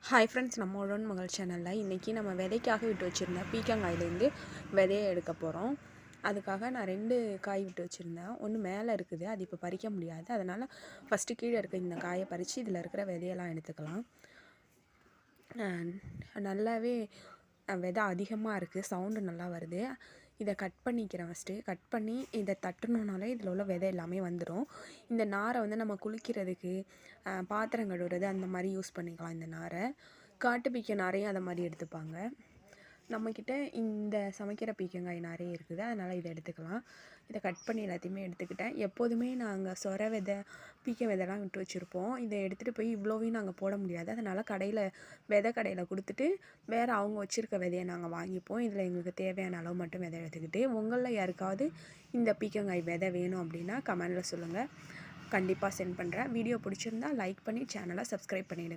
Hi friends, நம்ம உடன் மகள் சேனலில் இன்றைக்கி நம்ம விதைக்காக விட்டு வச்சுருந்தேன் பீக்கங்காயிலேருந்து விதையை எடுக்க போகிறோம். அதுக்காக நான் 2 காய் விட்டு வச்சுருந்தேன். ஒன்று மேலே இருக்குது, அது இப்போ பறிக்க முடியாது. அதனால் ஃபஸ்ட்டு கீழே இருக்க இந்த காயை பறித்து இதில் இருக்கிற விதையெல்லாம் எடுத்துக்கலாம். நல்லாவே விதை அதிகமாக இருக்குது, சவுண்டு நல்லா வருது. இதை கட் பண்ணிக்கிறேன். ஃபஸ்ட்டு கட் பண்ணி இதை தட்டணுன்னாலே இதில் உள்ள விதை எல்லாமே வந்துடும். இந்த நாரை வந்து நம்ம குளிக்கிறதுக்கு, பாத்திரம் கழுவுறது அந்த மாதிரி யூஸ் பண்ணிக்கலாம். இந்த நாரை காட்டு பீக்க நாரையும் அதை மாதிரி எடுத்துப்பாங்க. நம்மக்கிட்ட இந்த சமைக்கிற பீக்கங்காய் நிறைய இருக்குது, அதனால் இதை எடுத்துக்கலாம். இதை கட் பண்ணி எல்லாத்தையுமே எடுத்துக்கிட்டேன். எப்போதுமே நாங்கள் சொர விதை, பீக்க விதைலாம் விட்டு வச்சுருப்போம். இதை எடுத்துகிட்டு போய் இவ்வளோவையும் நாங்கள் போட முடியாது. அதனால் விதை கடையில் கொடுத்துட்டு வேறு அவங்க வச்சுருக்க விதையை நாங்கள் வாங்கிப்போம். இதில் எங்களுக்கு தேவையான அளவு மட்டும் விதை எடுத்துக்கிட்டு, உங்களில் யாருக்காவது இந்த பீக்கங்காய் விதை வேணும் அப்படின்னா கமெண்டில் சொல்லுங்கள், கண்டிப்பாக சென்ட் பண்ணுறேன். வீடியோ பிடிச்சிருந்தா லைக் பண்ணி சேனலை சப்ஸ்கிரைப் பண்ணிவிடுங்க.